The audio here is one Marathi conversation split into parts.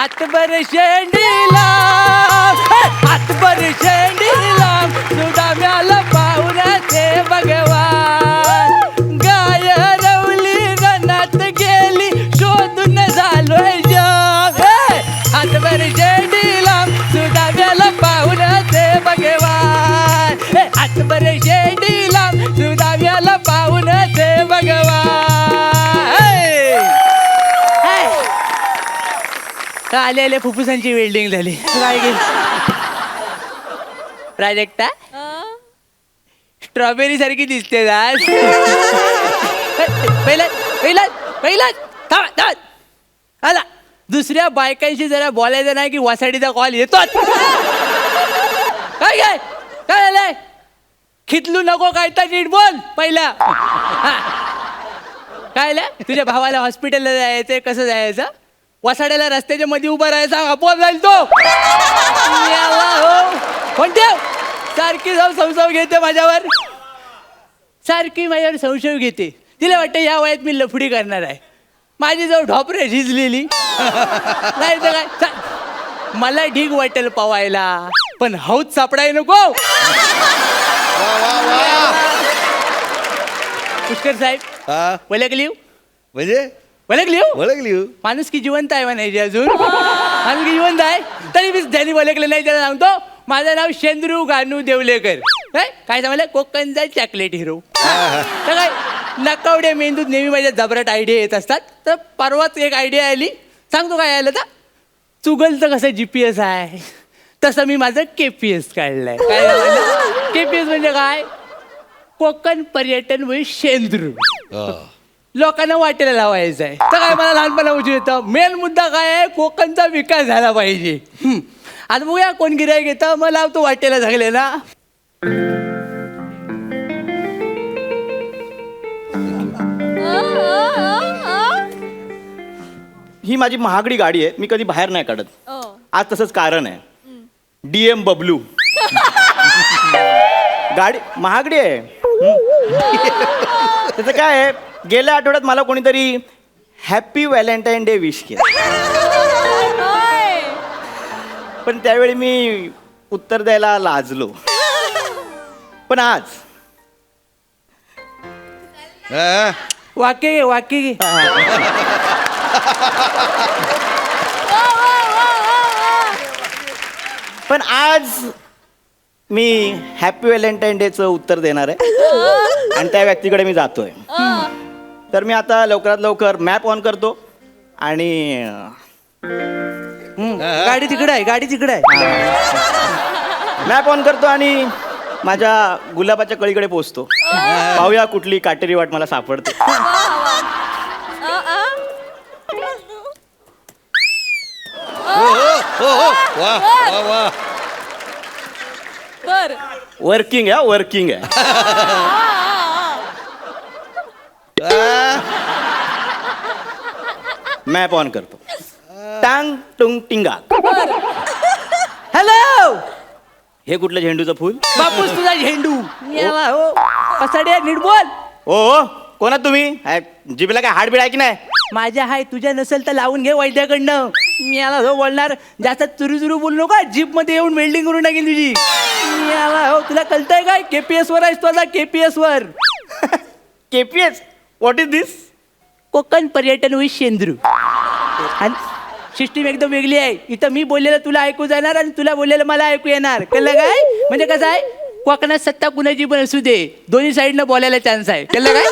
हातभर शेंडीला हातभर शेंडीला सुदाम्याला पाहुण्याचे भगवान गाय रवली रनात गेली शोधून झालोय जग हातभर शेंडीला सुदाम्याला पाहुण्याचे भगवान हातभर शेंडीला सुदाम्याला पाहुण्याचे भगवान आले फुफ्फुसांची वेल्डिंग झाली काय गेली प्राजक्ता स्ट्रॉबेरी सारखी दिसते आज पहिला आला दुसऱ्या बायकांशी जरा बोलायचं नाही की वासाडीचा कॉल येतो काय काय काय आलंय खितलू नको काय तर नीट बोल पहिला काय आलं तुझ्या भावाला हॉस्पिटलला जायचंय कसं जायचं वासाड्याला रस्त्याच्या मध्ये उभा राहायचा आपोआप जाईल तो कोणत्या सारखी जाऊ संशय घेते माझ्यावर सारखी माझ्यावर संशय घेते तिला वाटतं या वयात मी लफडी करणार आहे माझी जाऊ ढोपरे झिजलेली नाही तर काय मला ढीग वाटेल पवायला पण हौत सापडाय नको पुष्कर साहेब ओळखली म्हणजे ओळखली माणूस की जिवंत आहे म्हणायची अजून माणूस की जिवंत आहे तरी मी ज्यांनी ओळखलं नाही त्याला सांगतो माझं नाव शेंद्रू गानू देवलेकर काय सांगलं कोकणचा चॉकलेट हिरो तर काय नकावड्या मेंदूत नेहमी माझ्या जबराट आयडिया येत असतात तर परवाच एक आयडिया आली सांगतो काय आलं तर चुगलचं कसं GPS आहे तसं मी माझं KPS काढलंय काय KPS म्हणजे काय कोकण पर्यटन म्हणजे शेंद्रू लोकांना वाटेला लावायचं आहे तर काय मला लहानपणा उचलू येतं मेन मुद्दा काय आहे कोकणचा विकास झाला पाहिजे आता बघूया कोण गिऱ्हाईक घेतं मग लावतो वाटेला झाले ना ही माझी महागडी गाडी आहे मी कधी बाहेर नाही काढत आज तसंच कारण आहे DM बबलू गाडी महागडी आहे त्याचं काय आहे गेल्या आठवड्यात मला कोणीतरी हॅपी व्हॅलेंटाईन डे विश केलं पण त्यावेळी मी उत्तर द्यायला लाजलो पण आज वाक्य घे पण आज मी हॅपी व्हॅलेंटाईन डेचं उत्तर देणार आहे आणि त्या व्यक्तीकडे मी जातोय तर मी आता लवकरात लवकर मॅप ऑन करतो आणि गाडी तिकडे आहे मॅप ऑन करतो आणि माझ्या गुलाबाच्या कळीकडे पोहोचतो पाहूया कुठली काटेरी वाट मला सापडते वर्किंग आहे वर्किंग आहे मॅप ऑन करतो टांग टुंग टिंगा हॅलो हे कुठलं झेंडूचं फूल बापूस तुझा झेंडू हो पसाड्या नीट बोल ओ कोणा तुम्ही जिबीला काय हाडबीड आहे की नाही माझ्या हाय तुझ्या नसेल तर लावून घे वैद्याकडनं मी याला हो बोलणार जास्त चुरू बोलू नका जीप मध्ये येऊन वेल्डिंग करून टाकेल तुझी मी याला हो तुला कळतंय काय KPS वर आहेस तुझा KPS वर KPS व्हॉट इज दिस कोकण पर्यटन विथ शेंद्रू आणि सिस्टीम एकदम वेगळी आहे इथं मी बोललेलं तुला ऐकू जाणार आणि तुला बोललेलं मला ऐकू येणार कळलं काय म्हणजे कसं आहे कोकणात सत्ता कुणाची पण असू दे दोन्ही साईडनं बोलायला चान्स आहे कळलं काय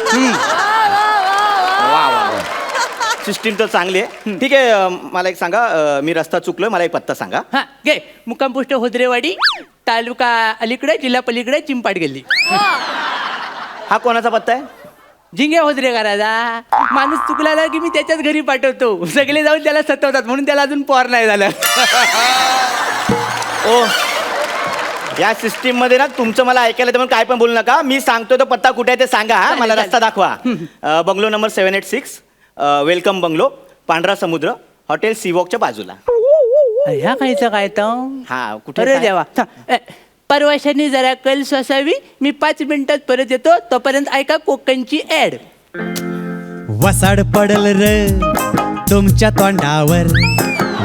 सिस्टीम तर चांगली आहे ठीक आहे मला एक सांगा मी रस्ता चुकलोय मला एक पत्ता सांगा हा घे मुक्काम पोस्ट होद्रेवाडी तालुका अलीकडे जिल्हा पलीकडे चिंपाड गल्ली हा कोणाचा पत्ता आहे जिंगे होद्रे करायचा माणूस चुकला ना की मी त्याच्याच घरी पाठवतो सगळे जाऊन त्याला सतवतात म्हणून त्याला अजून पोर नाही झालं ओ या सिस्टीम मध्ये ना तुमचं मला ऐकायला तर काय पण बोलू नका मी सांगतो तो पत्ता कुठे आहे ते सांगा हा मला रस्ता दाखवा बंगलो नंबर 786 वेलकम बंगलो पांढरा समुद्र हॉटेल सीवॉकच्या बाजूला ह्या कायचं काय तर हा कुठे अरे देवा परवाशांनी जरा कल सोसावी मी 5 मिनिटात परत येतो तोपर्यंत ऐका कोकणची ऍड वसाड पडल र तुमच्या तोंडावर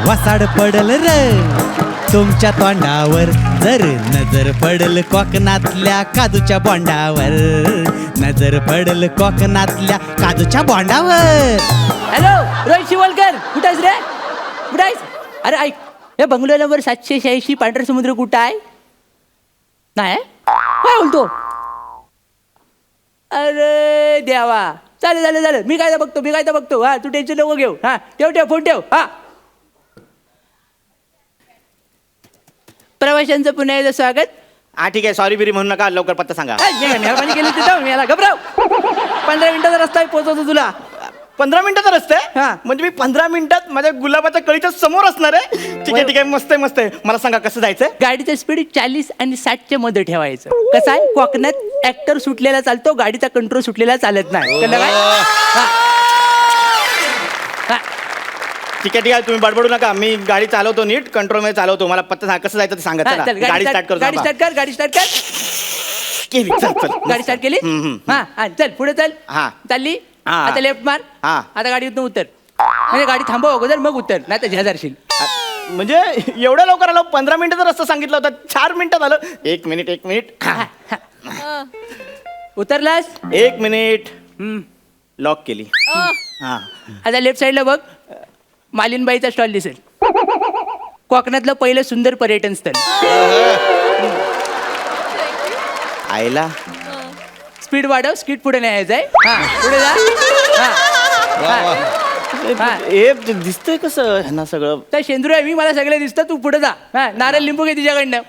वसाड पडल र तुमच्या तोंडावर जर नजर पडल कोकणातल्या काजूच्या बोंडावर नजर पडल कोकणातल्या काजूच्या बोंडावर. हॅलो रोहित शिवलकर, कुठं आहेस रे? कुठं आहेस? अरे ऐक, हे बंगलो नंबर 786 पांढरा समुद्र कुठं आहे? नाही काय बोलतो? अरे देवा, चालेल चालेल चालेल, मी काय तर बघतो. हा तू टेन्शन नको घेऊ. हा ठेव फोन ठेव. हा प्रवाशांचं पुन्हा एकदा स्वागत. हा ठीक आहे, सॉरी बिरी म्हणू नका, लवकर पत्ता सांगा. मेहरबानी केली तिथं मी याला घबराव. 15 मिनिटाचा रस्ता आहे, पोहोचवतो तुला. 15 मिनिटाचा रस्ता हा. आहे? म्हणजे मी 15 मिनिटात माझ्या गुलाबाच्या कळीच्या समोर असणार आहे. ठीक आहे ठीक आहे, मस्त आहे मस्त आहे. मला सांगा कसं जायचंय? गाडीचं स्पीड 40 आणि 60च्या मध्ये ठेवायचं. कसं आहे, कोकणात ऍक्टर सुटलेला चालतो, गाडीचा कंट्रोल सुटलेला चालत नाही. कळलं काय? हा. हा. ठीक आहे ठीक आहे, तुम्ही बडबडू नका, मी गाडी चालवतो नीट, कंट्रोल मध्ये चालवतो. मला पत्ता सांगा कसं जायचं ते सांगा. हा, चला, चल, गाडी स्टार्ट करतो. गाडी स्टार्ट कर. केली, चल चल. गाडी स्टार्ट केली. हा चल पुढे चल. हा. चालली. हा. आता लेफ्ट मार. हा. आता गाडीतून उतर. म्हणजे गाडी थांबव अगोदर, मग उतर, नाही तर झेजारशील. म्हणजे एवढ्या लवकर आलो? 15 मिनिटाचा रस्ता सांगितला होता, 4 मिनिटात आलं. एक मिनिट. उतरलास? 1 मिनिट. लॉक केली. हा. आता लेफ्ट साईडला बघ, मालिनबाईचा स्टॉल दिसेल. कोकणातलं पहिलं सुंदर पर्यटन स्थळ. आईला स्पीड वाढव, स्पीड पुढे न्यायचंय. हा पुढे जा. हा. हे दिसतंय कसं ह्यांना सगळं? तर शेंद्रू आहे मी, मला सगळे दिसतं. तू पुढे जा. हा नारळ लिंबू घे तिच्याकडनं.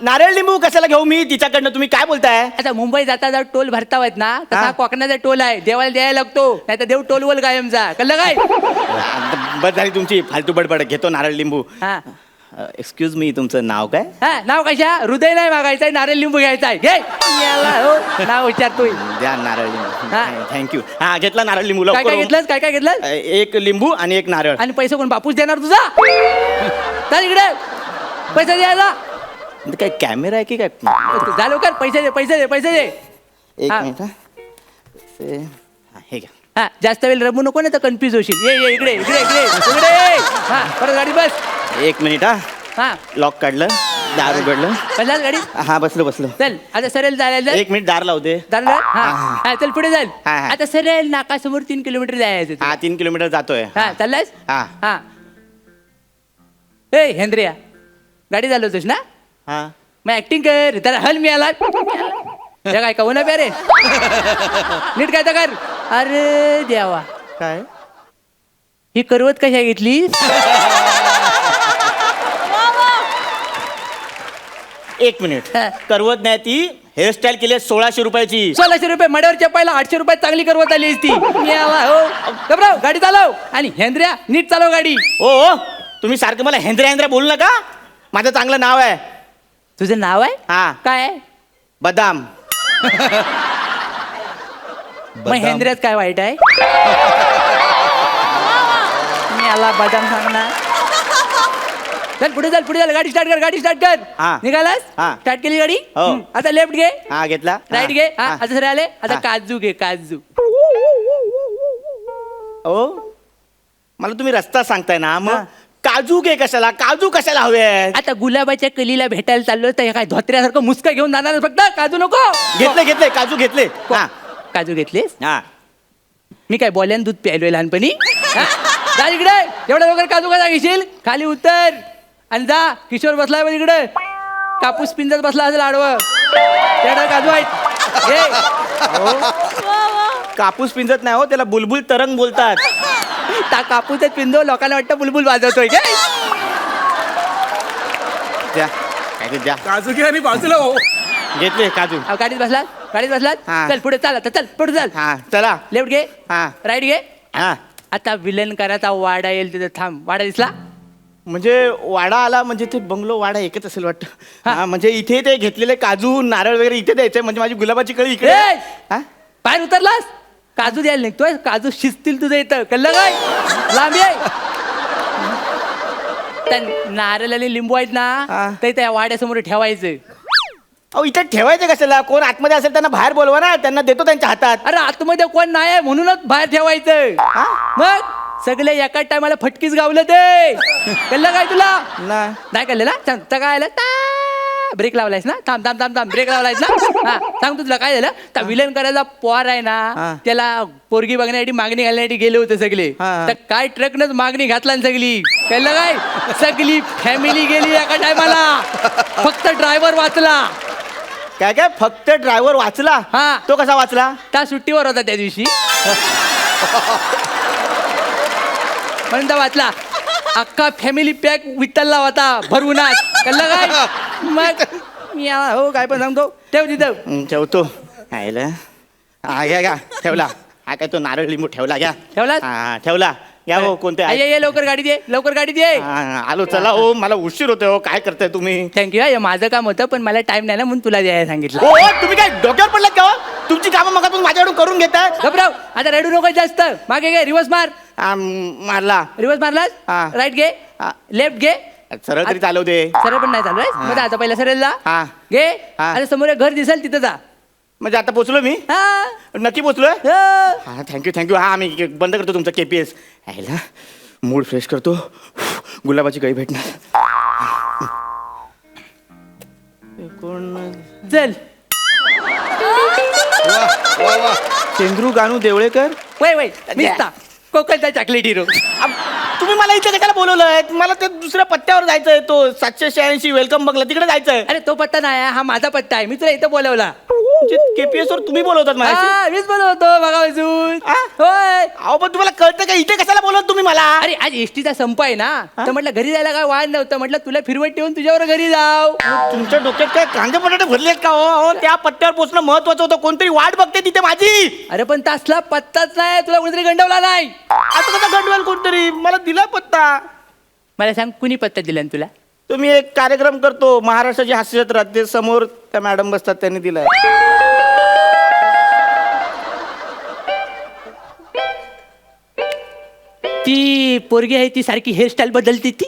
नारळ लिंबू कशाला घेऊ मी तिच्याकडनं? तुम्ही काय बोलताय? आता मुंबई जाता टोल भरता येत ना, तसा हा. कोकणाचा टोल आहे, देवाला द्यायला लागतो, नाही तर देव टोलवल कायमचा. कळलं काय? बस झाली तुमची फालतू बडबड. घेतो नारळ लिंबू. हा एक्सक्यूज मी, तुमचं नाव काय? हा नाव कशा? हृदय नाही मागायचंय, नारळ लिंबू घ्यायचा आहे. घे याला, हो नाव विचारतोय. द्या नारळ लिंबू. हा. थँक्यू. हा घेतला नारळ लिंबू. काय लवकर काय हो. घेतलंस? काय घेतलं? एक लिंबू आणि एक नारळ. आणि पैसे कोण बापूस देणार तुझा? चल इकडे, पैसे द्यायला. काय कॅमेरा आहे की काय? जा लवकर, पैसे दे. एक हा. मिनिट. हा, हे घ्या. हा जास्त वेळ रमू नको ना, तर कन्फ्युज होशील. ये इकडे. हा परत गाडी बस. 1 मिनिट. हा लॉक काढलं, दार उघडलं. बसलास गाडी? हा बसलो. चल आता सरळ जायला. 1 मिनिट, दार लावते. हा चल पुढे चल. हा, हा. आता सरळ नाकासमोर 3 किलोमीटर जायचं. हा 3 किलोमीटर जातोय. हा चाललास? हा. हा ए हेंद्रिया, गाडी चालवतोस ना? हा. मग ऍक्टिंग कर. त्याला हल मिळाला काय का होणार प्यारे. नीट काय तर कर. अरे देवा, काय? ही करवत कशा घेतली? 1 मिनिट. हा. करवत नाही ती, हेअरस्टाईल केली 1600 रुपयाची. 1600 रुपये मड्यावर चपायला 800 रुपयात चांगली करवत आली असती. हो घबराव, गाडी चालव. आणि हेंद्र्या नीट चालव गाडी. ओ तुम्ही सारखं मला हेंद्र्या बोलू नका. माझं चांगलं नाव आहे. तुझं नाव आहे? हा. काय आहे? बदाम. मग हेंद्र्यात काय वाईट आहे? मी आला बदाम सांगणार. चल पुढे चल. गाडी स्टार्ट कर. हा. निघालास? हा. स्टार्ट केली गाडी? हो. आता लेफ्ट घे. हा घेतला. राईट घे. हा आता सर आले. आता हा. काजू घे, काजू. ओ मला तुम्ही रस्ता सांगताय ना, हा. मग काजू कशाला हवे आहेत? आता गुलाबाच्या कलीला भेटायला चाललो, तर काय धोत्र्यासारखं मुसका घेऊन जाणार फक्त? काजू नको. घेतले काजू घेतले. हा. काजू घेतलेस? हा. मी काय बोल्यान दूध प्यायलोय लहानपणी? हा? जा इकडे. एवढ्या वगैरे काजू कसा घेशील? खाली उतर आणि जा. किशोर बसलाय बघ इकडे, कापूस पिंजत बसला असेल आडवं. त्याकडे काजू आहेत. कापूस पिंजत नाही हो, त्याला बुलबुल तरंग बोलतात. कापूसच पिंजो, लोकांना वाटतं बुलबुल वाजवतोय काय? द्या काय ते द्या. काजू घे आणि बाजूला हो. घेतले काजू. गाडीत बसलात? हा. चल पुढे चाल. आता चल पुढे चाल. हा चला. लेफ्ट घे. हा. राईट घे. हा. आता विलन करायचा वाडा येईल तिथे थांब. वाडा दिसला? म्हणजे वाडा आला म्हणजे ते बंगलो वाडा एकच असेल वाटतं. हा. हा म्हणजे इथे ते घेतलेले काजू नारळ वगैरे इथे द्यायचे, म्हणजे माझी गुलाबाची कळी इकडे. ए! हा? बाहेर उतरलास? काजू द्यायला निघतोय. काजू शिजतील तुझं इथं. कळलं काय? लांबी आहे. त्या नारळ आणि लिंबू आहेत हा. ना, ते त्या वाड्यासमोर ठेवायचं. अहो इथे ठेवायचे कशाला? कोण आतमध्ये असेल त्यांना बाहेर बोलवा ना, त्यांना देतो त्यांच्या हातात. अरे आतमध्ये कोण नाही आहे म्हणूनच बाहेर ठेवायचं. हा? मग सगळे एका टायमाला फटकीच गावलं ते कळलं काय तुला नाही. नाही कळलं ना सांग तर काय आलं ब्रेक लावलायस ना थांब थांब थांब थांब ब्रेक लावलायस ना हा सांग तुला काय झालं त्या विलन करायला पोर आहे हा. ना त्याला पोरगी बघण्यासाठी मागणी घालण्यासाठी गेले होते सगळे हा. तर काय ट्रकनच मागणी घातला ना सगळी कळलं काय सगळी फॅमिली गेली एका टायमाला फक्त ड्रायव्हर वाचला काय काय फक्त ड्रायव्हर वाचला हा. तो कसा वाचला त्या सुट्टीवर होता त्या दिवशी म्हणून तो वाचला अख्खा फॅमिली पॅक विठ्ठलला होता भरवूनाच कळलं काय मग हो काय पण सांगतो ठेव तिथं ठेवतो आयला हा घ्या घ्या ठेवला हा काय तो नारळ लिंबू ठेवला घ्या ठेवलास? हा ठेवला घ्या हो कोणते ये लवकर गाडी दे लवकर गाडी दे हा, आलो चला हो मला उशीर होतोय हो काय करताय तुम्ही थँक्यू हे माझं काम होतं पण मला टाइम नाही ना म्हणून तुला द्यायला सांगितलं हो हो, तुम्ही काय डोक्यावर पडलात का हो? तुमची कामं मग तुम्ही माझ्याकडून करून घेताय घबराव आता रेडू नको जास्त मागे घे रिवर्स मार मारला रिवर्स मारलास हा. राईट घे हा. लेफ्ट घे सरळ तरी चालव दे सरळ पण नाही चालू आहे मग आता पहिला सरळ जा हा. घे हा. आणि समोर एक घर दिसेल तिथं जा म्हणजे आता पोचलो मी हा नक्की पोचलोय हो. हा थँक्यू हा मी बंद करतो तुमचा केपीएस यायला मूड फ्रेश करतो गुलाबाची कळी भेटणार कोण चल चेंद्रू गानू देवळेकर वय वय मिस्ता कोकणचा चॉकलेट हिरो तुम्ही मला इथे कशाला बोलवलंय मला ते दुसऱ्या पत्त्यावर जायचंय तो 786 वेलकम बंगला तिकडे जायचंय अरे तो पत्ता नाही आहे, हा माझा पत्ता आहे मी तुला इथं बोलवला केपीएस वर तुम्ही बोलवतात मला हा, मीच बोलवतो बघा अजून हा? होय अहो पण तुम्हाला कळतं का इथे कशाला बोलवत तुम्ही मला अरे आज एसटीचा संप आहे ना तर म्हटलं घरी जायला काय वाढ नव्हतं म्हटलं तुला फिरवत ठेवून तुझ्यावर घरी जाव तुमच्या डोक्यात काय कांदे बटाटे भरलेत का हो त्या पत्त्यावर पोहोचणं महत्वाचं होतं कोणतरी वाट बघते तिथे माझी अरे पण तासला पत्ताच नाही तुला कोणतरी गंडवला नाही आता कसा गंडवेल कोणतरी मला दिला पत्ता मला सांग कुणी पत्ता दिला ना तुला तो मी एक कार्यक्रम करतो महाराष्ट्राची हास्यजत्रा ते समोर त्या मॅडम बसतात त्यांनी दिलाय ती पोरगी आहे ती सारखी हेअरस्टाईल बदलते ती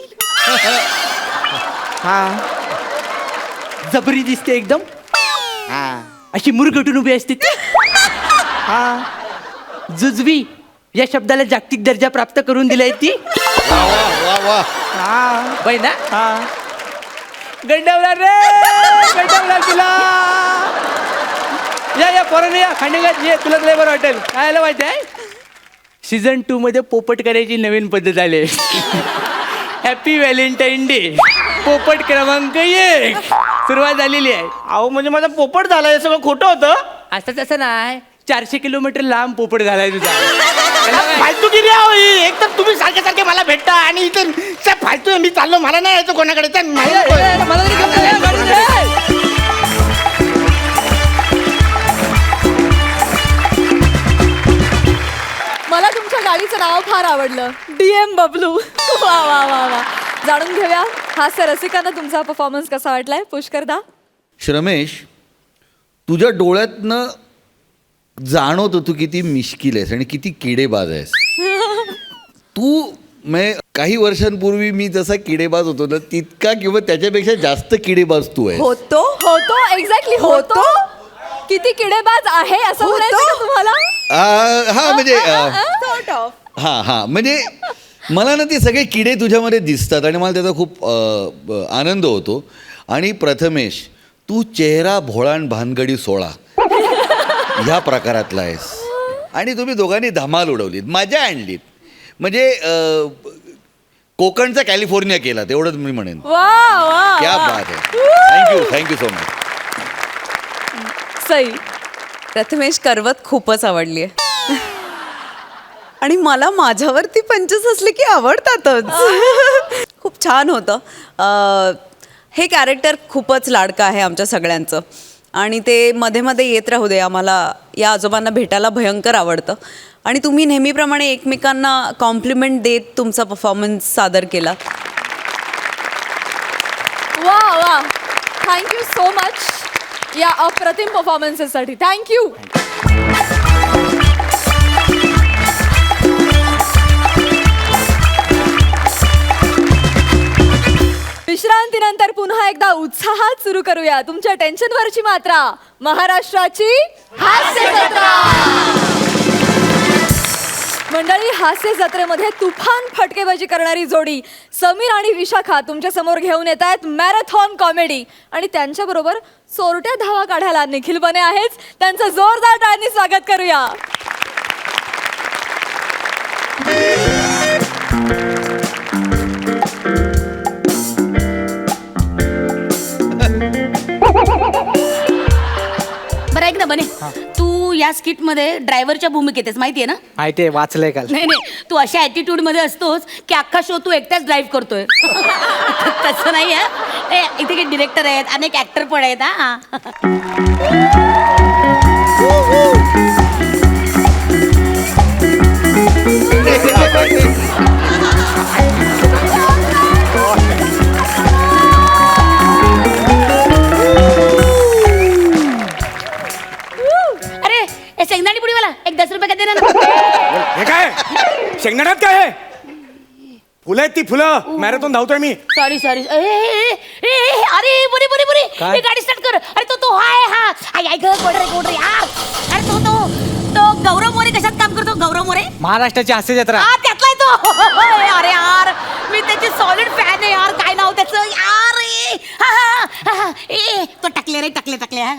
हा जबरी दिसते एकदम हा अशी मुरगटून उभी असते ती हा जुजवी या शब्दाला जागतिक दर्जा प्राप्त करून दिलाय ती हा बाई ना हा गंडवला रे गंडवला तुला या पोराने या खांडेगात ये तुला लय बरं वाटेल काय माहिती आहे सीझन 2 मध्ये पोपट करायची नवीन पद्धत आली हॅपी व्हॅलेंटाईन डे पोपट क्रमांक 1 सुरुवात झालेली आहे अहो म्हणजे माझा पोपट झाला हे सगळं खोटं होतं असं तसं नाही 400 किलोमीटर लांब पोपट झालाय तुझा फालतूगिरी आहे ही. एक तर तुम्ही सारखे सारखे मला भेटता आणि इथे काय फालतू आहे, मी चाललो मला नाही यायचं कोणाकडे तर नाही नको. मला तरी घेऊन जा, गाडी दे. मला तुमच्या गाडीचं नाव फार आवडलं DM बबलू वा वा वा वा जाणून घेऊया हास्य रसिकांना तुमचा परफॉर्मन्स कसा वाटलाय पुष्कर दा श्रमेश तुझ्या डोळ्यातनं जाणवतं तू किती मिश्किल आहेस आणि किती किडेबाज आहेस तू काही वर्षांपूर्वी मी जसा किडेबाज होतो ना तितका किंवा त्याच्यापेक्षा जास्त किडेबाज तू आहे होतो होतो एक्झॅक्टली होतो किती किडेबाज आहे असं म्हणायचं का तुम्हाला हा म्हणजे Sort of. हा म्हणजे मला ना ते सगळे किडे तुझ्यामध्ये दिसतात आणि मला त्याचा खूप आनंद होतो आणि प्रथमेश तू चेहरा भोळाण भानगडी सोळा ह्या प्रकारातला आहेस आणि तुम्ही दोघांनी धमाल उडवलीत मजा आणलीत म्हणजे कोकणचा कॅलिफोर्निया केला तेवढंच मी म्हणेन वा वा क्या वा. बात आहे thank you so much Sai Prathamesh करवत खूपच आवडली आहे आणि मला माझ्यावरती पंचस असले की आवडतातच खूप छान होतं हे कॅरेक्टर खूपच लाडकं आहे आमच्या सगळ्यांचं आणि ते मध्ये मध्ये येत राहू दे आम्हाला या आजोबांना भेटायला भयंकर आवडतं आणि तुम्ही नेहमीप्रमाणे एकमेकांना कॉम्प्लिमेंट देत तुमचा परफॉर्मन्स सादर केला वा वा थँक्यू सो मच या अप्रतिम परफॉर्मन्सेससाठी थँक्यू विश्रांतीनंतर पुन्हा एकदा उत्साहात सुरू करूया तुमच्या टेन्शनवरची मात्रा महाराष्ट्राची हास्य जत्रा मंडळी, हास्य जत्रेमध्ये तुफान फटकेबाजी करणारी जोडी समीर आणि विशाखा तुमच्या समोर घेऊन येत आहेत मॅरेथॉन कॉमेडी. आणि त्यांच्याबरोबर चोरट्या धावा काढायला निखिल बने आहेच. त्यांचं जोरदार टाळ्यांनी स्वागत करूया. बरं ऐक ना बने, तू या स्किट मध्ये ड्रायव्हरच्या भूमिकेत माहितीये ना? माहिती आहे, वाचलंय काल. नाही नाही, तू अशा ऍटिट्यूड मध्ये असतोस की अख्खा शो तू एकटाच ड्राईव्ह करतोय. तसं नाही आहे. इथे काही डिरेक्टर आहेत, अनेक ऍक्टर पण आहेत. हा अरे ए शेंगदाणी पुडी मला एक 10 रुपये का देणार ना? हे काय शेंगदाण्यात काय आहे? फुलं आहेत ती फुलं. मॅरेथॉन धावतोय मी. Sorry sorry. अरे बरे बरे बरे, ही गाडी स्टार्ट कर. अरे तो हाय हा आई ग कोडरे यार. अरे तो गौरव मोरे कशात काम करतो? गौरव मोरे महाराष्ट्राची हास्य जत्रा. हा त्यातलाय तो. अरे यार मी त्याची सॉलिड फॅन आहे यार. काय नाव त्याचं यार? तो टाकले रे टाकले हा.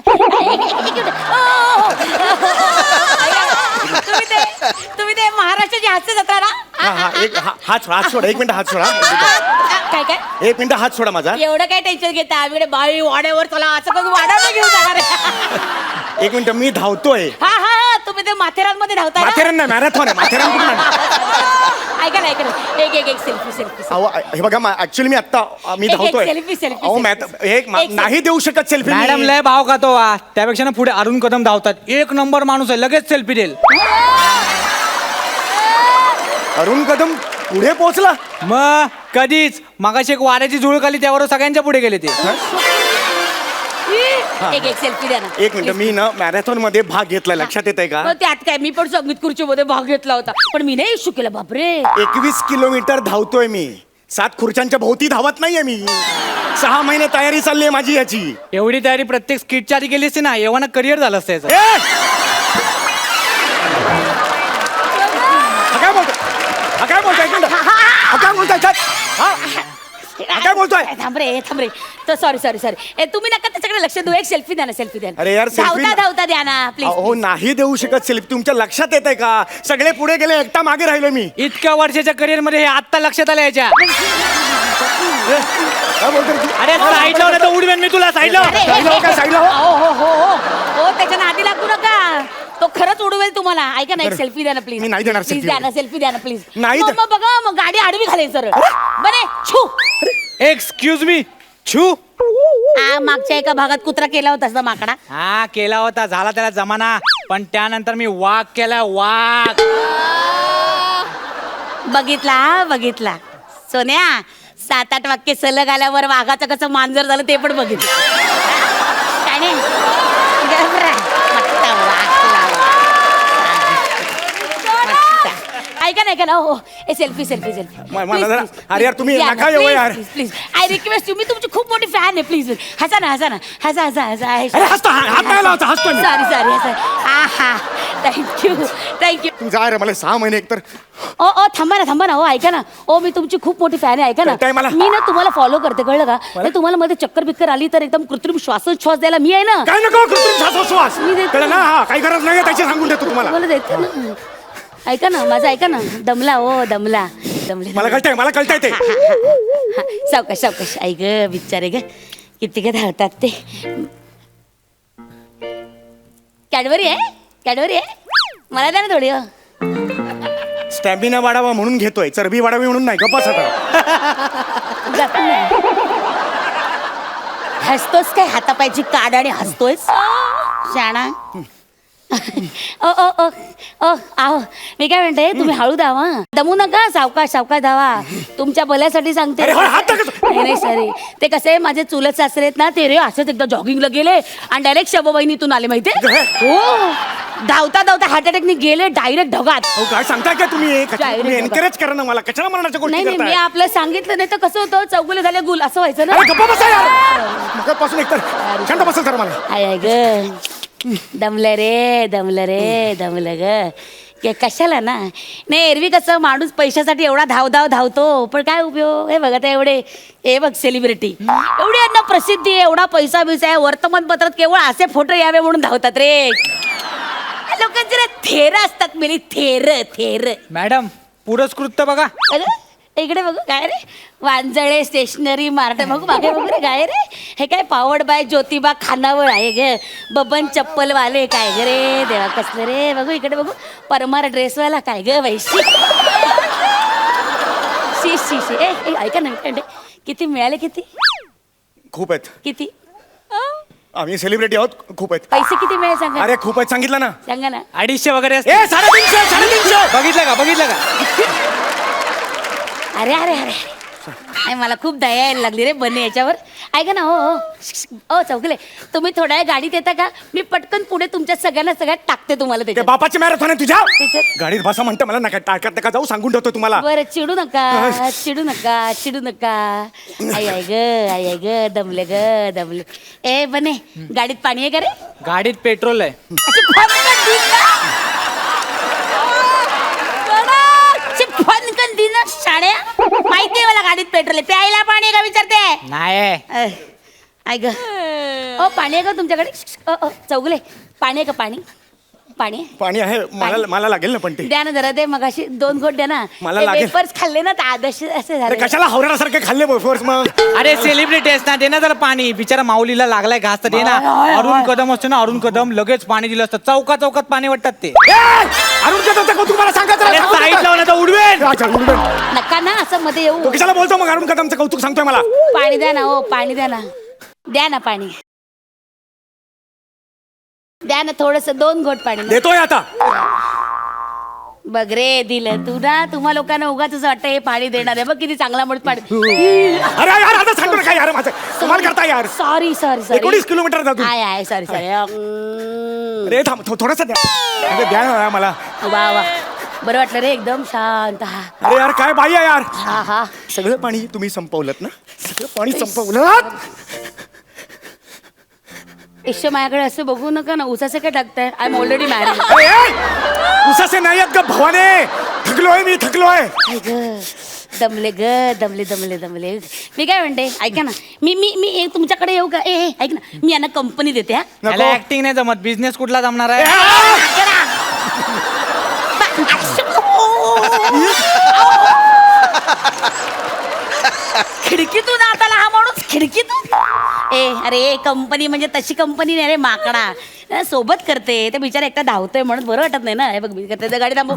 तुम्ही ते महाराष्ट्राची हास्य जत्रा ना? हात सोडा. एक मिनिट हात सोडा. काय एक मिनिट हात सोडा माझा. एवढं काय टेन्शन घेता? आम्ही बाई वाड्यावर चला असं करून वाड्यावर घेऊन जाणार. एक मिनिट मी धावतोय. हा तुम्ही ते माथेरानमध्ये धावताय ना? माथेरान नाही, मॅरेथॉन आहे. माथेरान कुठून आहे? ऐका ना एक सेल्फी अहो, हे बघा ऍक्च्युली मी आता मी एक धावतोय. selfie. अहो एक नाही देऊ शकत सेल्फी. मॅडम लय भाव खातो वा. त्यापेक्षा ना पुढे अरुण कदम धावतात. एक नंबर माणूस आहे, लगेच सेल्फी देईल. अरुण कदम पुढे पोहोचला. मग कधीच मगाशी एक वाऱ्याची झुळ खाली, त्यावर सगळ्यांच्या पुढे गेले ते. एक सेल्फी द्या ना. एक मिनिट मी ना मॅरेथॉन मध्ये भाग घेतला. लक्षात येत आहे का? मग त्यात काय, मी पण संगीत खुर्चीमध्ये भाग घेतला होता, पण मी नाही इश्यू केला. बापरे 21 किलोमीटर धावतोय मी. 7 खुर्च्यांच्या भोवती धावत नाहीये मी. 6 महिने तयारी चालली आहे माझी याची. एवढी तयारी प्रत्येक स्किटच्या आधी केली असते ना, एव्हाना करिअर झालं असतं याचं. काय बोलतोय? काय बोलतोय? काय बोलतोय? काय बोलतोय? थांब रे तर सॉरी तुम्ही नका त्याच्याकडे लक्ष देऊ. एक सेल्फी द्या ना. सेल्फी द्या ना. अरे यार, selfie धावता द्या ना प्लीज. हो नाही देऊ शकत सेल्फी. तुमच्या लक्षात येत आहे का? सगळे पुढे गेले, एकटा मागे राहिलो मी. इतक्या वर्षाच्या करिअर मध्ये हे आत्ता लक्षात आलं याच्या. काय बोलतोय तू? अरे साईड लावलं तर उडवेन मी तुला. साईड लाव. साईडला हो. हो त्याच्या नादी लागू नका. तो खरंच उडवेल तुम्हाला. ऐका ना, एक सेल्फी द्या ना प्लीज. मी नाही देणार प्लीज selfie. द्या ना. सेल्फी द्या ना प्लीज. नाही मग बघा, मग गाडी आडवी घालेल सर. बरे छू. Excuse me. छू. मागच्या एका भागात कुत्रा केला होता ना माकडा. हा केला होता, झाला त्याला जमाना. पण त्यानंतर मी वाघ केला. वाघ बघितला सोन्या. 7-8 वाक्य सलग आल्यावर वाघाचं कसं मांजर झालं ते पण बघितलं. काय नाही घाबरा. मस्त वाघ लावा. ऐका ना हो. सेल्फी मला जरा- अरे यार, तुम्ही नका येऊ यार. Please I request you. मी तुमची खूप मोठी फॅन आहे. प्लीज हसा ना. हसा. अरे हसतो, हात नाही लावायचा, हसतोय मी. सॉरी हसा. थँक्यू. तू जा रे. मला 6 महिने एकतर ओ थांबा ना. हो ऐका ना. ओ मी तुमची खूप मोठी फॅन आहे. ऐका कळतंय मला. ना, मी ना तुम्हाला फॉलो करते, कळलं का? नाही तुम्हाला मध्ये चक्कर आली तर एकदम कृत्रिम श्वासोच्छ्वास द्यायला मी आहे ना. काय नको कृत्रिम श्वासोच्छ्वास. मी देते. कळलं ना? हा काही गरज नाही त्याची सांगून देतो तुम्हाला. तुम्हाला देते ना. ऐका ना माझं. ऐका ना. दमले. मला कळतंय ते. सावकाश. ऐक ग बिचारे ग, किती ग धावतात ते. कॅडबरी आहे मला द्या ना थोडी. स्टॅमिना वाढावा म्हणून घेतोय, चरबी वाढावी म्हणून नाही. गप्पा हसतोस काय? हातापायची काढ आणि हसतोयस शाणा. आहो मी काय म्हणते, तुम्ही हळू धावा. दमू नका. सावकाश धावा. तुमच्या भल्यासाठी सांगते. अरे, हात नका. नाही सॉरी. ते कसे माझे चुलत सासरे आहेत ना, ते रे असंच एकदा जॉगिंगला गेले आणि डायरेक्ट शबवाहिनीतून आले माहितीये. हो धावता हार्ट अटॅकने गेले डायरेक्ट ढगात. काय सांगताय का तुम्ही? Direct एनकरेज करा ना मला. कशाला मरणाच्या गोष्टी नाही मी करताय? आपलं सांगितलं नाही तर कसं होतं, चौगुले झाले गुल असं व्हायचं ना. अरे गप्पा बसा यार. मगापासून एकतर शांत बसा जरा मला. आय ग दमलं ग. कशाला ना नाही एरवी कसं माणूस पैशासाठी एवढा धावतो पण काय उपयोग हे बघा आता एवढे हे बघ सेलिब्रिटी एवढी यांना प्रसिद्धी आहे एवढा पैसा बिसा आहे वर्तमानपत्रात केवळ असे फोटो यावे म्हणून धावतात रे या लोकांचे रे थेर असतात मेली थेर मॅडम पुरस्कृत बघा. अरे इकडे बघू काय रे वांजळे स्टेशनरी मार्ट बघू मागे बघू रे काय रे हे काय पावड बाय ज्योतिबा खानावळ आहे ग बबन चप्पलवाले काय ग रे देवा कसलं रे बघू इकडे बघू परमार ड्रेसवाला काय ग वैशी शी ए ऐका ना किती मिळाले किती खूप आहेत. किती आम्ही सेलिब्रिटी आहोत, खूप आहेत. पैसे किती मिळाले सांगा अरे खूप आहेत सांगितलं ना. सांगा ना 250 वगैरे असते. ए 350. बघितलं का अरे अरे अरे अरे मला खूप दया यायला लागली रे बने याच्यावर ऐका ना हो चौगले तुम्ही थोड्या वेळ गाडीत येता का मी पटकन पुढे तुमच्या सगळ्यात टाकते तुम्हाला ते त्याच्यात बापाची मॅरेथॉन आहे तुझ्या त्याच्यात. गाडीत बसा म्हणतं मला नका टाकत नका जाऊ सांगून ठेवतो तुम्हाला. बरं चिडू नका आई ग दमले ए बने गाडीत पाणी आहे का रे गाडीत पेट्रोल आहे. अशी फनकन दिन ना. अशी फनकन दिन ना, शाण्या माहितीये मला गाडीत पेट्रोल आहे प्यायला पाणी आहे का विचारते नाही ऐ ग ओ पाणी आहे का तुमच्याकडे चौगले पाणी आहे का पाणी पाणी आहे मला लागेल ना पण ते. द्या ना जरा दे मग अशी 2 घोट द्या ना मला लागेल. वेपर्स खाल्ले ना आदर्श असे अरे झाले कशाला हवरासारखे खाल्ले बफर्स मग. अरे सेलिब्रिटी आहेस ना दे ना जरा पाणी बिचारा माऊलीला लागलाय घास तर दे ना. अरुण कदम असतो ना अरुण कदम लगेच पाणी दिलं असतं चौकात पाणी वाटतात ते. अरुण कदमचं कौतुक मला सांगायचं साईड लावून आता उडवेल. नका ना असं मध्ये येऊ तो कशाला बोलतो मग अरुण कदमचं कौतुक सांगतोय मला. पाणी द्या ना हो पाणी द्या ना पाणी द्या ना थोडस 2 घोट पाणी देतोय आता. बघ रे दिलं तू ना तुम्हा लोकांना उगाच असं वाटतं हे पाणी देणार आहे बघ किती चांगला म्हणत पाणी अरे यार आता सांगतो ना काय यार माझं कमाल करता यार. सॉरी 19 किलोमीटर जातो. आहे सॉरी अरे थांब थोडंसं द्या. अरे द्या ना मला. वा बरं वाटलं रे एकदम शांत अरे यार काय बाई आहे यार. हा सगळं पाणी तुम्ही संपवलंत ना. सगळं पाणी संपवलं. ईश्व माझ्याकडे असं बघू नका ना उसाचं काय टाकताय आय एम ऑलरेडी मॅरिड उसाचे नाही आहेत ग भवाने. थकलोय दमले मी काय म्हणते ऐका ना मी तुमच्याकडे येऊ का ऐक ना मी यांना कंपनी देते हा याला ऍक्टिंग नाही जमत बिझनेस कुठला जमणार आहे. खिडकीतून आता हा माणूस खिडकीतून अरे कंपनी म्हणजे तशी कंपनी नाही रे माकडा सोबत करते ते बिचारा एकटा धावतोय म्हणून बरं वाटत नाही ना हे बघ करते गाडी थांबव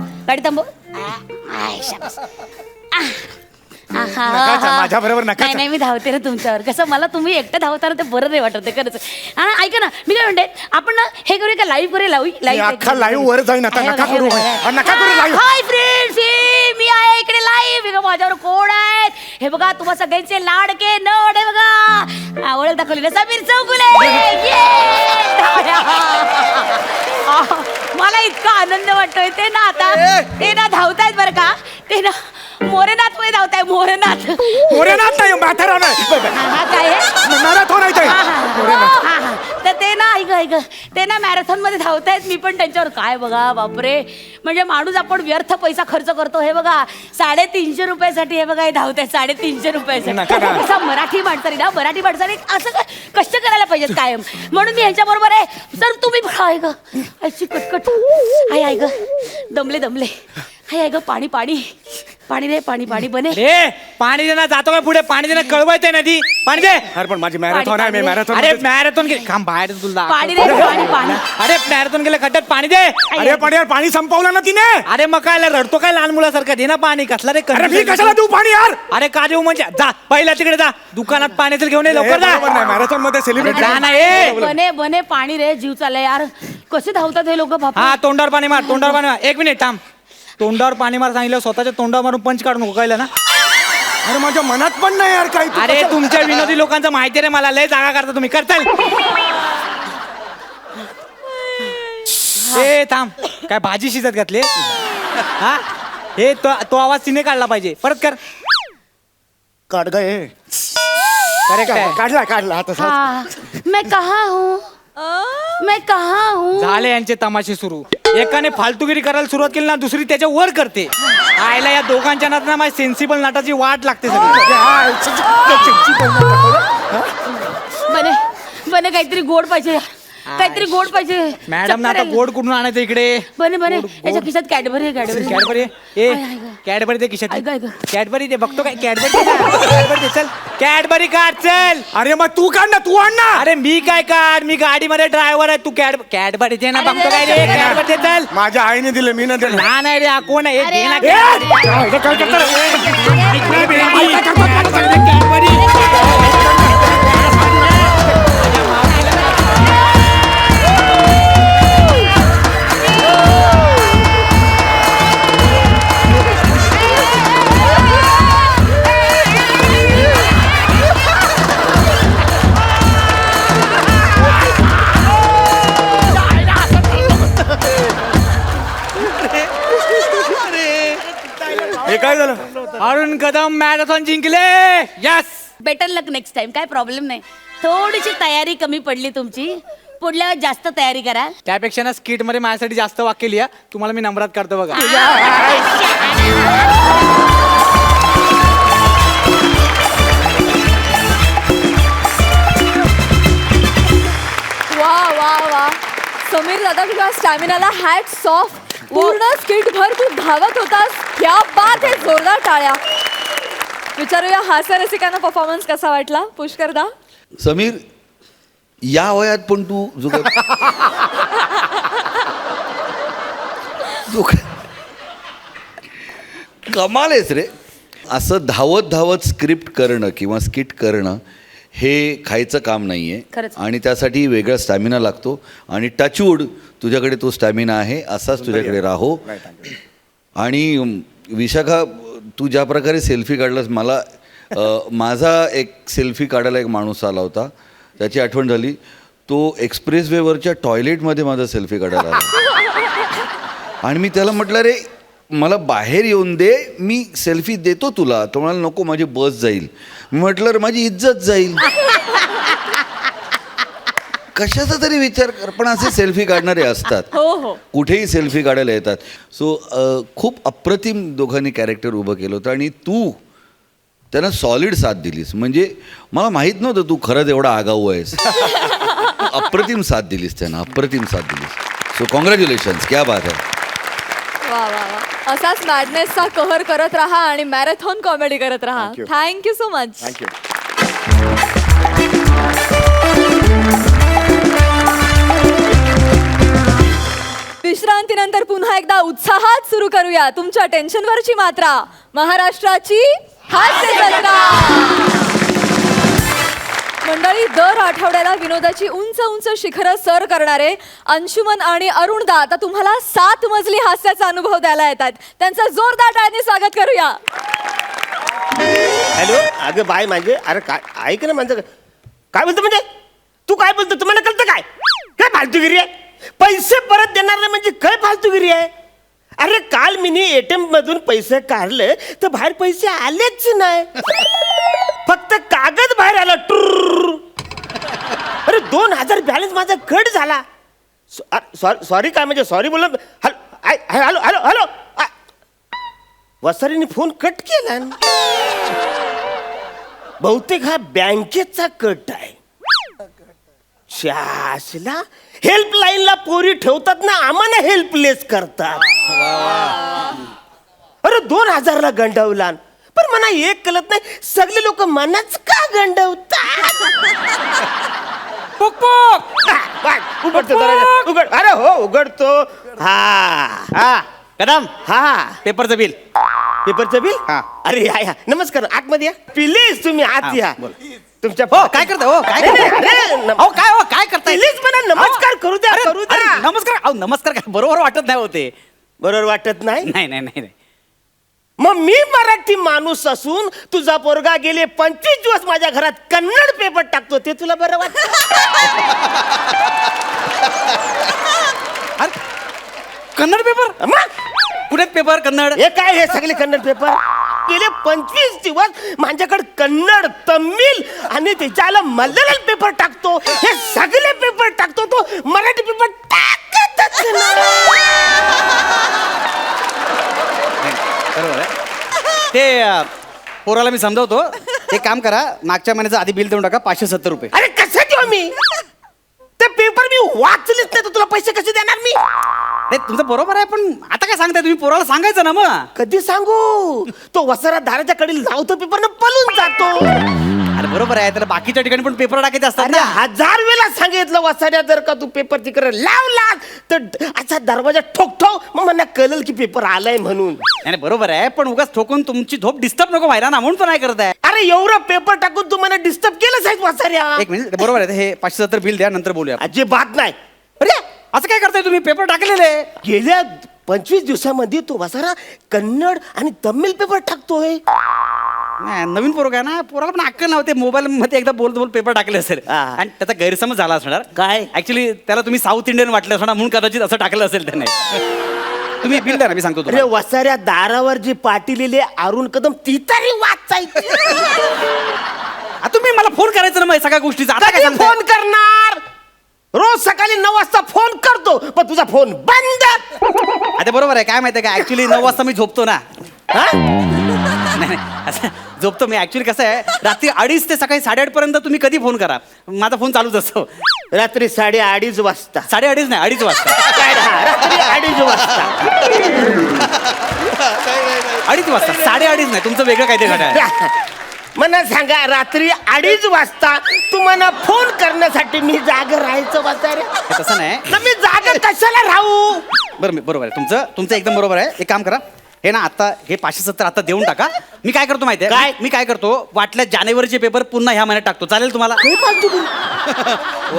माझ्या बरोबर नका. नाही मी धावते ना तुमच्यावर कसं मला तुम्ही एकटं धावताना ते बरं नाही वाटत खरंच ऐका ना मी काय म्हणते आपण ना हे करूया का लाईव्ह करूया अख्खा लाईव्ह वर जाईन आता. नका करू लाईव्ह. हाय फ्रेंड्स मी आहे इकडे लाईव्ह माझ्यावर कोण आहेत हे बघा तुम्हा सगळ्यांचे लाडके नड आहे बघा ओळख दाखवली ना समीर चौगुले मला इतका आनंद वाटतोय ते ना आता ते ना धावतायत बरं का ते ना मोरेनाथ मध्ये धावताय मोरेनाथ नाही मॅथरॉन आहे. हा काय आहे? मॅरेथॉन आहे ते. तर ते ना ऐक ते ना मॅरेथॉन मध्ये धावतायत मी पण त्यांच्यावर काय बघा बापरे म्हणजे माणूस आपण व्यर्थ पैसा खर्च करतो हे बघा 350 रुपयासाठी हे बघा हे धावताय 350 रुपयासाठी कसा मराठी माणसाने असं कष्ट करायला पाहिजेत कायम म्हणून मी ह्यांच्या बरोबर आहे सर तुम्ही ऐक अशी कटकट ऐक दमले ऐक पाणी रे पाणी बने ए पाणी देणार जातो काय पुढे पाणी देणार कळवायचंय नदी पाणी दे. अरे पण माझी मॅरेथॉन आहे. मी मॅरेथॉन. अरे मॅरेथॉन गेले काम बाहेर तुला पाणी रे पाणी अरे मॅरेथॉन गेले खड्ड्यात पाणी दे. अरे पण यार पाणी संपवलं ना तिने. अरे मग काय रडतो काय लहान मुलासारखं दे ना पाणी कसला रे अरे मी कशाला देऊ पाणी यार. अरे का देऊ म्हणजे जा पहिल्या तिकडे जा दुकानात पाण्याचं घेऊन ये लवकर जा. मॅरेथॉन मध्ये सेलिब्रिटी. जा ना ए बने पाणी रे जीव चाललाय यार कसे धावतात हे लोक बाप हा तोंडावर पाणी मार 1 मिनिट थांब तोंडावर पाणी मार सांगितलं स्वतःच्या तोंडावर मारून पंच काढून उकायला ना. अरे माझ्या मनात पण नाही यार काही. अरे तुमच्या विनोदी लोकांचं माहिती रे मला लय जागा करता तुम्ही करताल. ए थांब काय भाजी शिजत घातली हा हे तो आवाज तिने काढला पाहिजे परत कर. काढ गए. करेक्ट आहे. काढला आता. मैं कहाँ हूँ मैं कहा हूँ झाले यांचे तमाशे सुरू. एकाने फालतूगिरी करायला सुरुवात केली ना, दुसरी त्याच्या वर करते. आयला या दोघांच्या नातना माझ्या सेन्सिबल नाटाची वाट लागते सगळी. बने बने काहीतरी गोड पाहिजे, काहीतरी गोड पाहिजे. मॅडम ना चक्कर आता आली. गोड कुठून आणायचं इकडे? बने बने गोड, याच्या गोड. खिशात कॅडबरी आहे, कॅडबरी कॅडबरी ए आय, आय, आय. कॅडबरी दे खिशात. ऐक, ऐक. कॅडबरी दे, बघतो काय कॅडबरी दे ना. कॅडबरी दे, चल कॅडबरी काढ चल. अरे मग तू काढ ना, तू आण ना. अरे मी काय काढ, मी गाडीमध्ये ड्रायव्हर आहे. तू कॅडबरी दे ना, अरे बघतो काय दे रे. ना, कॅडबरी दे चल. माझ्या आईने दिले, मी ना दिलं. लहान आहे रे हा, कोण आहे? अरे दे ना अरे, कॅडबरी. काय करता? हे काय झालं? अरुण कदम मॅरेथॉन जिंकले. यस. बेटर लक नेक्स्ट टाइम, काय प्रॉब्लेम नाही. थोडीशी तयारी कमी पडली तुमची, पुढल्या वेळेस जास्त तयारी करा. त्यापेक्षा ना स्किट मध्ये माझ्यासाठी जास्त वाक्य लिहा. तुम्हाला मी नंबरात काढतो बघा. वा वा वा समीर दादा, तुझ्या स्टॅमिनाला हॅट्स ऑफ. पूर्ण स्किट भर तू धावत होतास. क्या बात आहे, जोरदार टाळ्या. विचारूया हास्य रसिकांना परफॉर्मन्स कसा वाटला. पुष्कर दा. समीर, या वयात पण तू कमाल आहेस रे. असं धावत धावत स्क्रिप्ट करणं किंवा स्किट करणं हे खायचं काम नाही आहे. खरंच. आणि त्यासाठी वेगळा स्टॅमिना लागतो. आणि टचवूड तुझ्याकडे तो स्टॅमिना आहे, असाच तुझ्याकडे राहो. आणि विशाखा, तू ज्या प्रकारे सेल्फी काढलास, मला माझा एक सेल्फी काढायला एक माणूस आला होता, त्याची आठवण झाली. तो एक्सप्रेसवेवरच्या टॉयलेटमध्ये माझा सेल्फी काढायला आला. आणि मी त्याला म्हटलं, रे मला बाहेर येऊन दे, मी सेल्फी देतो तुला. तो म्हणाला, नको माझी बस जाईल. मी म्हटलं, रे माझी इज्जत जाईल. कशाचा तरी विचार कर. पण असे सेल्फी काढणारे असतात. हो हो. कुठेही सेल्फी काढायला येतात. सो खूप अप्रतिम दोघांनी कॅरेक्टर उभं केलं होतं. आणि तू त्यांना सॉलिड साथ दिलीस. म्हणजे मला माहीत नव्हतं तू खरंच एवढा आगाऊ आहेस. अप्रतिम साथ दिलीस त्यांना, अप्रतिम साथ दिलीस. सो कॉंग्रॅच्युलेशन्स, क्या बात आहे. वा वा वा. असाच मॅडनेसचा कहर करत राहा आणि मॅरेथॉन कॉमेडी करत राहा. Thank you. Thank you so much. Thank you. विश्रांतीनंतर पुन्हा एकदा उत्साहात सुरू करूया तुमच्या टेन्शनवरची मात्रा. महाराष्ट्राची हास्य जत्रा. मंडळी, दर आठवड्याला विनोदाची उंच उंच शिखरं सर करणारे अंशुमन आणि अरुणदा आता तुम्हाला 7 मजली हास्याचा अनुभव द्यायला येतात. त्यांचं जोरदार टाळ्यांनी स्वागत करूया. हॅलो, अगं बाय माझे, अरे काय ऐक ना माझं, काय बोलतो म्हणजे तू काय बोलतो, तुम्हाला कळतं काय? काय फालतूगिरी आहे? पैसे परत देणार नाही म्हणजे काय फालतूगिरी आहे? अरे काल मी ATM मधून पैसे काढले तर बाहेर पैसे आलेच नाही, फक्त कागद बाहेर आला. अरे 2000 बॅलन्स माझा कट झाला. सॉरी काय म्हणजे सॉरी बोल. हॅलो हॅलो हॅलो, वसारीने फोन कट केला. बहुतेक हा बँकेचा कट आहे. शासला हेल्पलाईनला पोरी ठेवतात ना, आम्हाला हेल्पलेस करतात. अरे 2000ला गंडवला, पण मला एक कळत नाही, सगळे लोक मनाच का गंडवतात? उघडतो जरा, उघड. अरे हो उघडतो. हा हा कदम, हा पेपरचं बिल. पेपरचं बिल. हा. अरे या नमस्कार, आतमध्ये या प्लीज. तुम्ही आत या. तुमच्या हो, काय करता? हो, काय अरे, करता? अरे, हो, काय हो, काय करताय? प्लीज मला नमस्कार करू द्या, अरे, करू द्या. अरे, नमस्कार. अहो, नमस्कार काय बरोबर वाटत नाही होते. बरोबर वाटत नाही? नाही नाही नाही नाही. मग मी मराठी माणूस असून तुझा पोरगा गेले 25 दिवस माझ्या घरात कन्नड पेपर टाकतो, ते तुला बरं वाटत? कन्नड पेपर? मग पुण्यात पेपर कन्नड. हे काय, हे सगळे कन्नड पेपर? गेले 25 दिवस माझ्याकडे कन्नड, तमिळ आणि त्याच्याला मल्याळम पेपर टाकतो, हे सगळे पेपर टाकतो, तो मराठी पेपर टाकतच बरोबर आहे. ते पोराला मी समजावतो. एक काम करा, मागच्या महिन्याचं आधी बिल देऊन टाका 570 रुपये. अरे कसं देऊ मी? ते पेपर मी वाचलेच नाही तर तुला पैसे कसे देणार मी? नाही तुमचं बरोबर आहे, पण आता काय सांगताय तुम्ही? पोराला सांगायचं ना मग. कधी सांगू? तो वसारा दाराच्या कडे लावतो पेपर न पळून जातो. अरे बरोबर आहे, त्याला बाकीच्या ठिकाणी पण पेपर टाकायचे असतात अरे ना. 1000 वेळा सांगितलं वसाऱ्या, जर का तू पेपर तिकडे लावला तर असा दरवाजा ठोकतो, मग मला कळलं की पेपर आलाय म्हणून. नाही बरोबर आहे, पण उगाच ठोकून तुमची झोप डिस्टर्ब नको व्हायला ना, म्हणून पण नाही करत आहे. अरे एवढं पेपर टाकून तू मला डिस्टर्ब केलंच आहे वसाऱ्या. एक मिनिट, बरोबर आहे. हे 570 बिल द्या, नंतर बोलूया. अजिबात नाही. अरे असं काय करताय तुम्ही? पेपर टाकलेले. गेल्या 25 दिवसामध्ये तो वसारा कन्नड आणि तमिळ पेपर टाकतोय. नाही, नवीन पोरग आहे ना, पोराला पण अक्कल नव्हते. मोबाईल मध्ये एकदा बोलत बोल पेपर टाकले असेल हा. आणि त्याचा गैरसमज झाला असणार. काय? ऍक्च्युली त्याला तुम्ही साऊथ इंडियन वाटलं असणार, म्हणून कदाचित असं टाकलं असेल त्याने. तुम्ही बिल द्या ना, मी सांगतो अरे तुम्हाला. वसाऱ्या दारावर जी पाटीलेले अरुण कदम ती तरी वाचायची. आ, तुम्ही मला फोन करायचं ना मग सगळ्या गोष्टीचा. आता काय कधी सांगताय? फोन करणार? रोज सकाळी 9 वाजता फोन करतो, पण तुझा फोन बंद. आता बरोबर आहे. काय माहितीये का, ऍक्च्युली 9 वाजता मी झोपतो ना. हा? नाही असं झोपतो मी. ऍक्च्युली कसं आहे, रात्री 2:30 ते सकाळी 8:30 पर्यंत तुम्ही कधी फोन करा, माझा फोन चालूच असतो. रात्री 2:30 वाजता. 2:30 नाही, 2:30 वाजता. काय ना, रात्री 2:30 वाजता. 2:30 वाजता, 2:30 नाही. तुमचं वेगळं काहीतरी घडा आहे. मला सांगा, रात्री 2:30 वाजता तुम्हाला फोन करण्यासाठी मी जाग राहायचं वसाऱ्या? हे तसं नाही. तर मी जाग कशाला राहू? बरोबर आहे तुमचं एकदम बरोबर आहे. एक काम करा, हे ना आता हे 570 आता देऊन टाका. मी काय करतो माहितीये काय? मी काय करतो, वाटल्या जानेवारीचे पेपर पुन्हा ह्या महिन्यात टाकतो. चालेल तुम्हाला?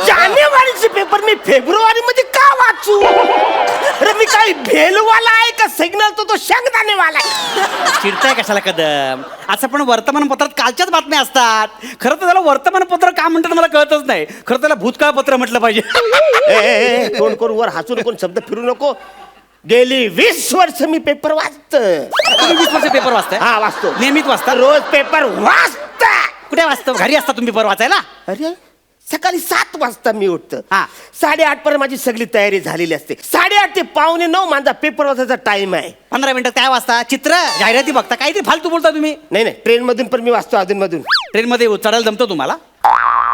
जानेवारीचे पेपर मी फेब्रुवारी मध्ये का वाचू? अरे मी काय भेलवाला आहे का सिग्नल तो शेंगदाणेवाला आहे? चिडताय कशाला कदम? असं पण वर्तमानपत्रात कालच्याच बातम्या असतात. खरं तर त्याला वर्तमानपत्र का म्हणतात मला कळतच नाही. खरं त्याला भूतकाळ पत्र म्हटलं पाहिजे. कोण कोण वर हसून कोण शब्द फिरू नको. गेली 20 वर्ष मी पेपर वाचतो. तुम्ही 20 वर्ष पेपर वाचताय? हा, वाचतो. नियमित वाचता? रोज पेपर वाचता. कुठे वाचतो? घरी असता तुम्ही पेपर वाचायला? अरे सकाळी 7 वाजता मी उठतो. हा. 8:30 पर्यंत माझी सगळी तयारी झालेली असते. 8:30 ते 8:45 माझा पेपर वाचायचा टाइम आहे. 15 मिनिटं काय वाचता? चित्र, जाहिराती बघता? काहीतरी फालतू बोलता तुम्ही. नाही ट्रेन मधून पण मी वाचतो अधून मधून. ट्रेन मध्ये चढायला जमतो तुम्हाला?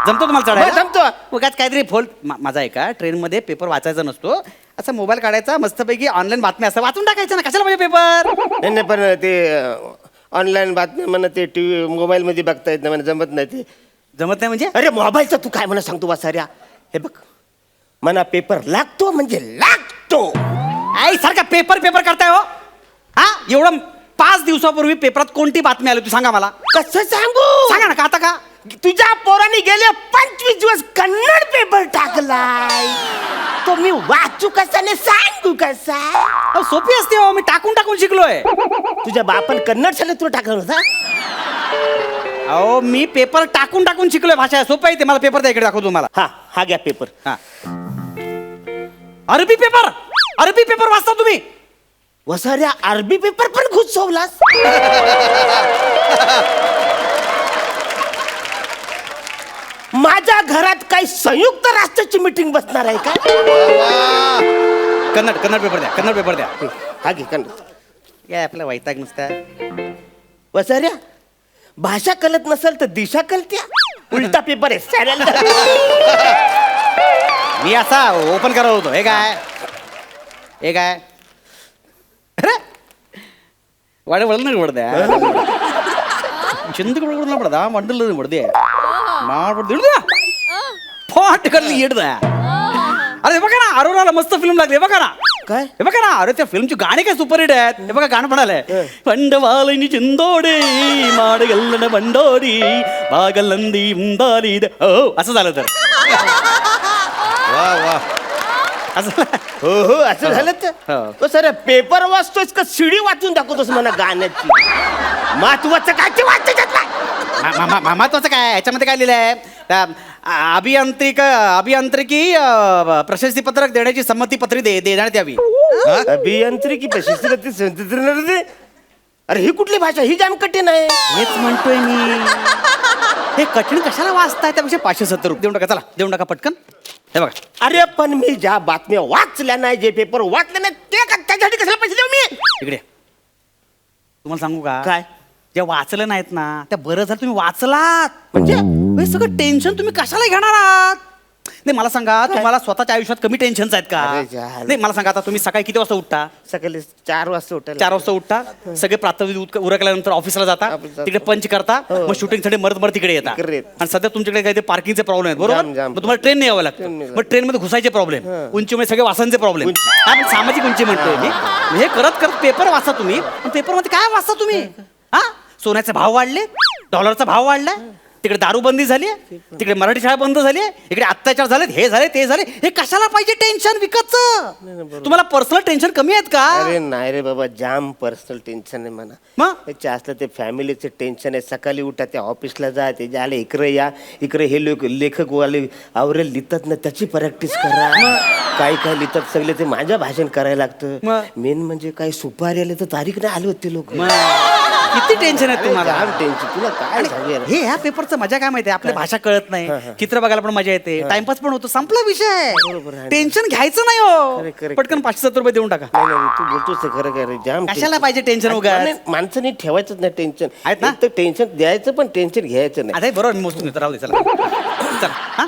जमतो तुम्हाला हो, चढायला? जमतो. उगाच काहीतरी फोल माझा आहे का, ट्रेन मध्ये पेपर वाचायचा नसतो. असा मोबाईल काढायचा, मस्तपैकी ऑनलाईन बातम्या असतात, वाचून टाकायचं ना. कशाला पाहिजे पेपर? नाही पण ते ऑनलाईन बातम्या म्हणा, ते टीव्ही मोबाईल मध्ये बघता येत नाही, मला जमत नाही ते. जमत नाही म्हणजे? अरे मोबाईलचं तू काय म्हणा सांगतो वासाऱ्या. हे बघ, मना पेपर लागतो म्हणजे लागतो. आई सारखा पेपर करताय हो. हा, एवढं 5 दिवसापूर्वी पेपरात कोणती बातमी आली तू सांगा मला. कसं सांगू? सांगा ना. का आता का? तुझ्या पोराने गेले 25 दिवस कन्नड पेपर टाकलाय. तो मी वाचू कसा ने सांगू कसा? अहो, सोपी असते हो. मी टाकून शिकलोय. तुझ्या बापन कन्नड शाळेत तुला टाकलं होता? अहो, मी पेपर टाकून शिकलोय. भाषा सोपं आहे ते. मला पेपर द्या, इकडे दाखवतो तुम्हाला. हा घ्या पेपर. हा, अरबी पेपर वाचता तुम्ही? वसाऱ्या अरबी पेपर पण घुसवलास. माझ्या घरात काही संयुक्त राष्ट्राची मीटिंग बसणार आहे का? कन्नड पेपर द्या. हा घे कन्नड. काय आपला वैताग नुसता. वसाऱ्या भाषा कळत नसेल तर दिशा कळत्या. उलटा पेपर आहे साऱ्याला. मी असा ओपन करत होतो. हे काय अरे वळण पडद्या चिंतक पडदा मंडल पडदे फाट करली येडदा. अरे हे बघा ना, अरुणाला मस्त फिल्म लागली. बघा ना काय? हे बघा ना, अरे त्या फिल्मची गाणी काय सुपर हिट आहेत. हे बघा गाणं म्हणालंय, पंडवालिनी चिंदोडे माडगल्लन बंडोरी बागलंदी उंदाली हो. असं झालं तर वा असं. हो असं झालं तर. हो. सर पेपर वाचतोस का शिडी वाचून दाखवतोस मला गाण्याची? महत्वाचं काय ते वाचायच्यात नाही. महत्वाचं काय याच्यामध्ये काय लिहिलं आहे? अभियांत्रिकी प्रशस्ती पत्रक देण्याची संमती पत्री देण्यात यावी. अभियांत्रिकी प्रशस्ती अरे ही कुठली भाषा, ही जाम कठीण आहे. हेच म्हणतोय मी. हे कठीण कशाला वाचताय, त्यापेक्षा 570 रुपये देऊन टाका. चला देऊन टाका पटकन. हे बघा, अरे पण मी ज्या बातम्या वाचल्या नाही, जे पेपर वाचले नाही, त्यासाठी कशाला पैसे देऊ मी? इकडे तुम्हाला सांगू का, काय? जे वाचलं नाहीत ना, त्या बरं झालं तुम्ही वाचलात. म्हणजे हे सगळं टेन्शन तुम्ही कशाला घेणार आहात? नाही मला सांगा, तुम्हाला स्वतःच्या आयुष्यात कमी टेन्शन्स आहेत का? अरे झालं. नाही मला सांगा, आता तुम्ही सकाळी किती वाजता उठता? सकाळी 4 वाजता उठायला. 4 वाजता उठता, सगळे प्रातःविधी उरकल्यानंतर ऑफिसला जाता, ऑफिसला तिकडे पंच करता, मग शूटिंगसाठी मरत तिकडे येता. इकडे येत. आणि सध्या तुमच्याकडे काही पार्किंगचे प्रॉब्लेम आहेत, बरोबर? जाम, जाम. मग तुम्हाला ट्रेनने यावं लागतं. मग ट्रेनमध्ये घुसायचे प्रॉब्लेम, उंचीमुळे सगळे वासांचे प्रॉब्लेम. आपण सामाजिक उंची म्हणतोय मी. हे करत करत पेपर वाचा तुम्ही. पण पेपरमध्ये काय वाचता तुम्ही? हा, सोन्याचे भाव वाढले, डॉलरचा भाव वाढलाय, तिकडे दारूबंदी झाली, तिकडे मराठी शाळा बंद झाली, इकडे अत्याचार झाले, हे झाले ते झाले. हे कशाला पाहिजे टेन्शन विकतचं? तुम्हाला पर्सनल टेन्शन कमी आहेत का? अरे नाही रे बाबा, जाम पर्सनल टेन्शन आहे म्हणा. मग? त्याच्या असलं ते फॅमिलीचे टेन्शन आहे. सकाळी उठा, त्या ऑफिसला जा, ते झाले इकडे या, इकडे हे लोक लेखक वाले आवरेल लिहितात ना, त्याची प्रॅक्टिस करा. काय काय लिहितात सगळे, ते माझ्या भाषण करायला लागतं. मेन म्हणजे काय सुपारी आले तर तारीख नाही आले होते लोक. किती टेन्शन आहे तुम्हाला? जाम टेन्शन. तुला काय सांगू यार? हे ह्या पेपरचं मजा काय माहितीये, आपल्या भाषा कळत नाही, चित्र बघायला पण मजा येते, टाइमपास पण होतो, संपला विषय. बरोबर आहे. टेन्शन घ्यायचं नाही खरं, हो. खरं. पटकन 570 रुपये देऊन टाका. नाही, नाही, तू बोलतोस ते खरं खरं जाम कशाला टेन्शन. पाहिजे टेन्शन उगाच? नाही, माणसाने ठेवायचंच नाही टेन्शन. आहेत ना? एक तर टेन्शन द्यायचं पण टेन्शन घ्यायचं नाही. आता बरोबर मी मोजून घेतो, राहू दे. चला चला, हा?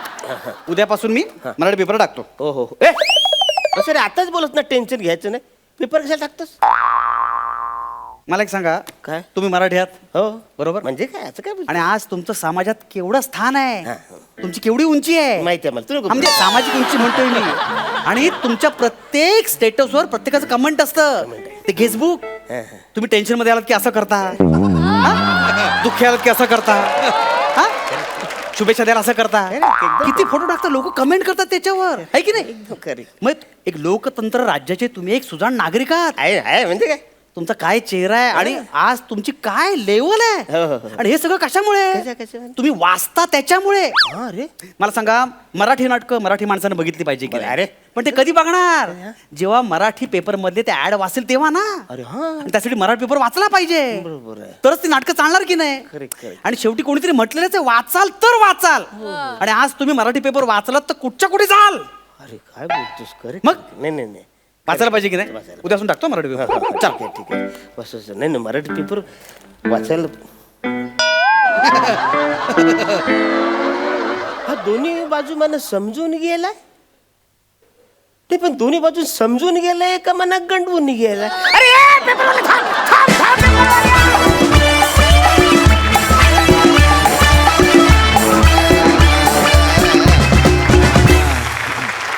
उद्यापासून मी मराठी पेपर टाकतो. हो हो हो. ए असं रे, आताच बोलत ना टेन्शन घ्यायचं नाही. पेपर कशाला टाकतोस? मला एक सांगा, काय? तुम्ही मराठी आहात हो बरोबर? म्हणजे काय असं काय बोलतो? आणि आज तुमचं समाजात केवढं स्थान आहे, तुमची केवढी उंची आहे माहिती आहे मला. तुला म्हणजे सामाजिक उंची म्हणतोय मी. आणि तुमच्या प्रत्येक स्टेटसवर प्रत्येकाचं कमेंट असतं, ते फेसबुक. तुम्ही टेन्शन मध्ये आलात की असं करता, हा? दुःखी आलात की असं करता, हा? शुभेच्छा द्यायला असं करता. किती फोटो टाकता, लोक कमेंट करतात त्याच्यावर, आहे की नाही? खरी मग एक लोकतंत्र राज्याचे तुम्ही एक सुजाण नागरिक आहात. आहे म्हणजे काय? तुमचा काय चेहरा आहे आणि आज तुमची काय लेवल आहे. हो, हो, हो. आणि हे सगळं कशामुळे? कशामुळे? तुम्ही वाचता त्याच्यामुळे. अरे मला सांगा, मराठी नाटकं मराठी माणसानं बघितली पाहिजे की नाही? अरे. पण ते कधी बघणार? जेव्हा मराठी पेपर मध्ये ते ऍड वाचेल तेव्हा ना. अरे हा. आणि त्यासाठी मराठी पेपर वाचला पाहिजे, बरोबर आहे. तरच ती नाटकं चालणार की नाही? खरे, खरे. आणि शेवटी कोणीतरी म्हटलेलंच आहे, वाचाल तर वाचाल. आणि आज तुम्ही मराठी पेपर वाचलात तर कुठच्या कुठे जाल. अरे काय बोलतोस? खरे मग? नाही नाही नाही वाचायला पाहिजे की नाही? उद्यापासून टाकतो मराठी पेपर. चल ठीक आहे. बस बस. नाही नाही मराठी पेपर वाचायला. हा दोन्ही बाजू मला समजून गेलाय. ते पण दोन्ही बाजू समजून गेलाय का मना गंडवून गेलाय? अरे पेपर वाला थांब थांब थांब.